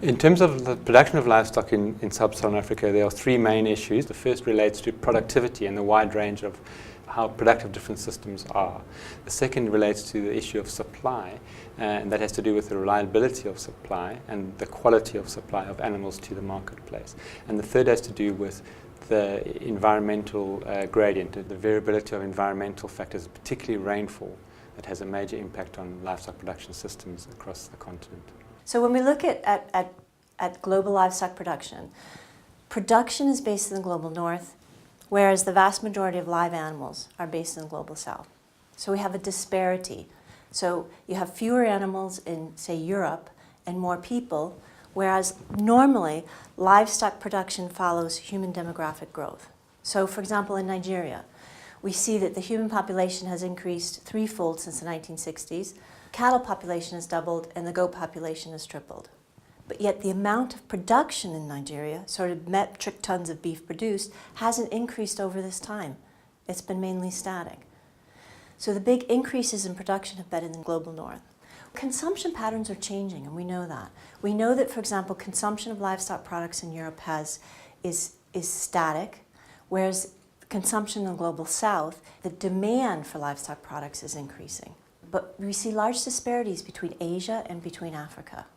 In terms of the production of livestock in sub-Saharan Africa, there are three main issues. The first relates to productivity and the wide range of how productive different systems are. The second relates to the issue of supply, and that has to do with the reliability of supply and the quality of supply of animals to the marketplace. And the third has to do with the environmental gradient, the variability of environmental factors, particularly rainfall, that has a major impact on livestock production systems across the continent. So when we look at global livestock production, production is based in the global north, whereas the vast majority of live animals are based in the global south. So we have a disparity. So you have fewer animals in, say, Europe and more people, whereas normally livestock production follows human demographic growth. So for example, in Nigeria, we see that the human population has increased threefold since the 1960s. Cattle population has doubled and the goat population has tripled. But yet the amount of production in Nigeria, sort of metric tons of beef produced, hasn't increased over this time. It's been mainly static. So the big increases in production have been in the global north. Consumption patterns are changing, and we know that. We know that, for example, consumption of livestock products in Europe is static, whereas consumption in the global south, the demand for livestock products is increasing. But we see large disparities between Asia and between Africa.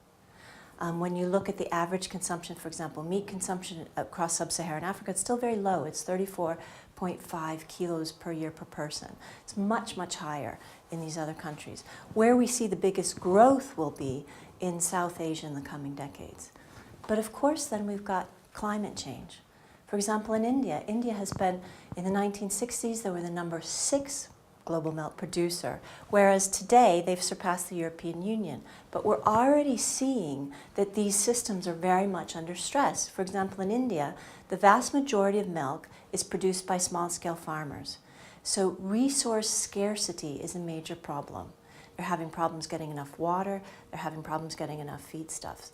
When you look at the average consumption, for example, meat consumption across sub-Saharan Africa, it's still very low. It's 34.5 kilos per year per person. It's much, much higher in these other countries. Where we see the biggest growth will be in South Asia in the coming decades. But of course, then we've got climate change. For example, in India, India has been, in the 1960s, they were the number 6 global milk producer, whereas today they've surpassed the European Union. But we're already seeing that these systems are very much under stress. For example, in India, the vast majority of milk is produced by small-scale farmers. So resource scarcity is a major problem. They're having problems getting enough water, they're having problems getting enough feedstuffs.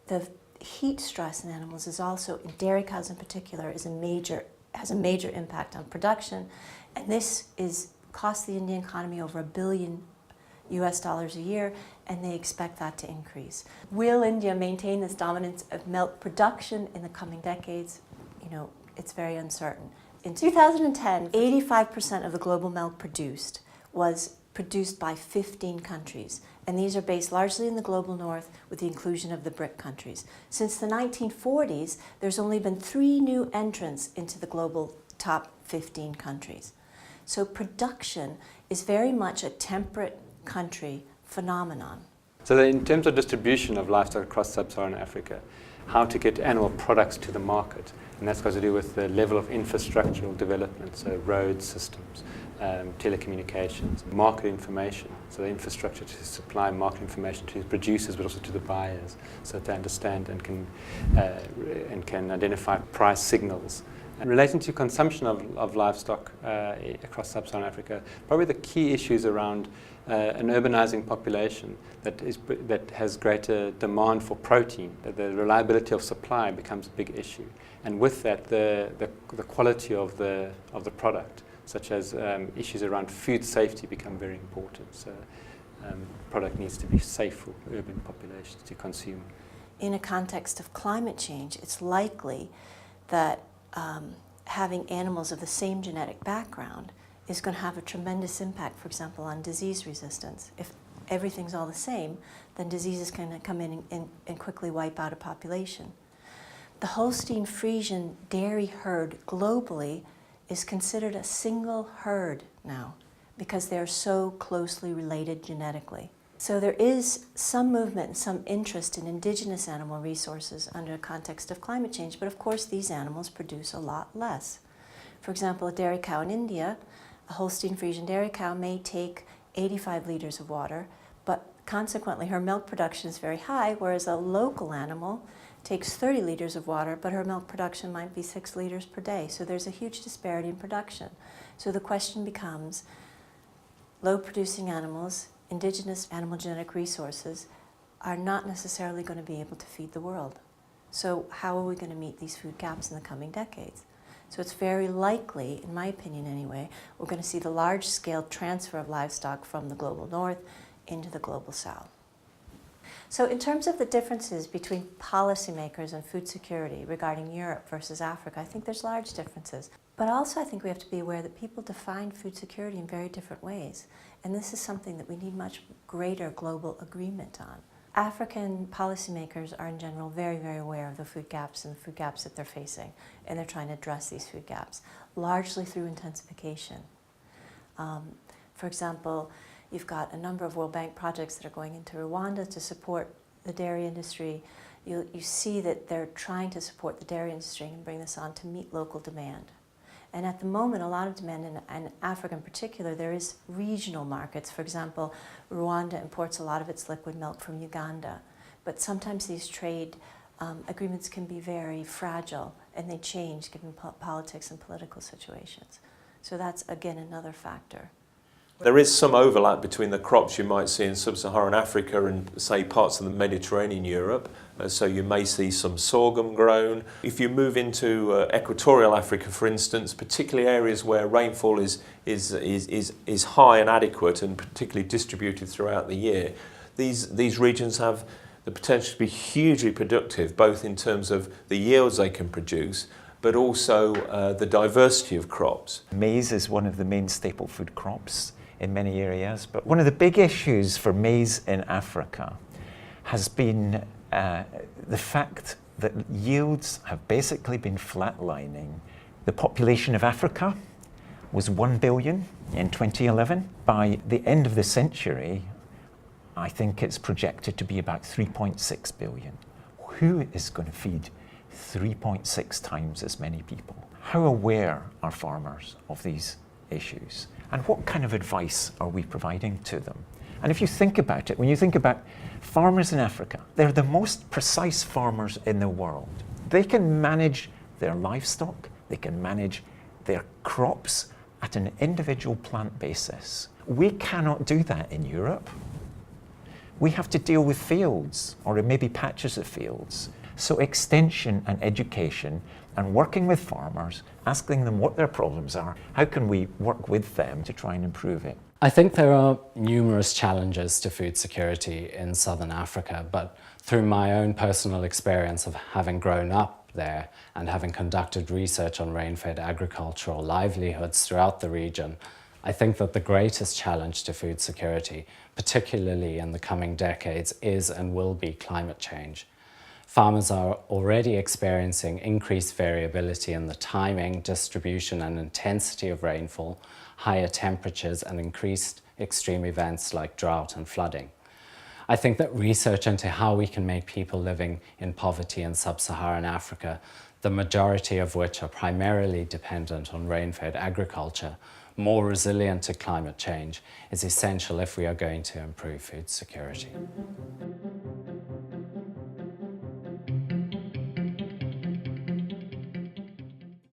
The heat stress in animals is also, in dairy cows in particular, has a major impact on production, and this costs the Indian economy over $1 billion a year, and they expect that to increase. Will India maintain this dominance of milk production in the coming decades? You know, it's very uncertain. In 2010, 85% of the global milk produced was produced by 15 countries, and these are based largely in the global north with the inclusion of the BRIC countries. Since the 1940s, there's only been 3 new entrants into the global top 15 countries. So production is very much a temperate country phenomenon. So in terms of distribution of livestock across sub-Saharan Africa, how to get animal products to the market, and that's got to do with the level of infrastructural development, so road systems, telecommunications, market information, so the infrastructure to supply market information to the producers but also to the buyers, so that they understand and can identify price signals. And relating to consumption of livestock across sub-Saharan Africa, probably the key issues around an urbanizing population that has greater demand for protein, that the reliability of supply becomes a big issue. And with that, the quality of the product, such as issues around food safety, become very important. So product needs to be safe for urban populations to consume. In a context of climate change, it's likely that having animals of the same genetic background is going to have a tremendous impact, for example, on disease resistance. If everything's all the same, then diseases can come in and quickly wipe out a population. The Holstein Friesian dairy herd globally is considered a single herd now because they're so closely related genetically. So there is some movement and some interest in indigenous animal resources under a context of climate change, but of course these animals produce a lot less. For example, a dairy cow in India, a Holstein Friesian dairy cow may take 85 liters of water, but consequently her milk production is very high, whereas a local animal takes 30 liters of water, but her milk production might be 6 liters per day. So there's a huge disparity in production. So the question becomes, low-producing animals, indigenous animal genetic resources, are not necessarily going to be able to feed the world. So how are we going to meet these food gaps in the coming decades? So it's very likely, in my opinion anyway, we're going to see the large-scale transfer of livestock from the global north into the global south. So in terms of the differences between policymakers and food security regarding Europe versus Africa, I think there's large differences. But also I think we have to be aware that people define food security in very different ways. And this is something that we need much greater global agreement on. African policymakers are in general very, very aware of the food gaps and the food gaps that they're facing. And they're trying to address these food gaps, largely through intensification. For example, you've got a number of World Bank projects that are going into Rwanda to support the dairy industry. You see that they're trying to support the dairy industry and bring this on to meet local demand. And at the moment, a lot of demand in Africa in particular, there is regional markets. For example, Rwanda imports a lot of its liquid milk from Uganda. But sometimes these trade agreements can be very fragile and they change given politics and political situations. So that's, again, another factor. There is some overlap between the crops you might see in sub-Saharan Africa and, say, parts of the Mediterranean Europe. So you may see some sorghum grown. If you move into equatorial Africa, for instance, particularly areas where rainfall is high and adequate and particularly distributed throughout the year, these regions have the potential to be hugely productive, both in terms of the yields they can produce, but also the diversity of crops. Maize is one of the main staple food crops in many areas, but one of the big issues for maize in Africa has been the fact that yields have basically been flatlining. The population of Africa was 1 billion in 2011. By the end of the century, I think it's projected to be about 3.6 billion. Who is going to feed 3.6 times as many people? How aware are farmers of these issues? And what kind of advice are we providing to them? And if you think about it, when you think about farmers in Africa, they're the most precise farmers in the world. They can manage their livestock, they can manage their crops at an individual plant basis. We cannot do that in Europe. We have to deal with fields, or maybe patches of fields. So extension and education and working with farmers, asking them what their problems are, how can we work with them to try and improve it? I think there are numerous challenges to food security in southern Africa, but through my own personal experience of having grown up there and having conducted research on rain-fed agricultural livelihoods throughout the region, I think that the greatest challenge to food security, particularly in the coming decades, is and will be climate change. Farmers are already experiencing increased variability in the timing, distribution and intensity of rainfall, higher temperatures and increased extreme events like drought and flooding. I think that research into how we can make people living in poverty in sub-Saharan Africa, the majority of which are primarily dependent on rain-fed agriculture, more resilient to climate change, is essential if we are going to improve food security.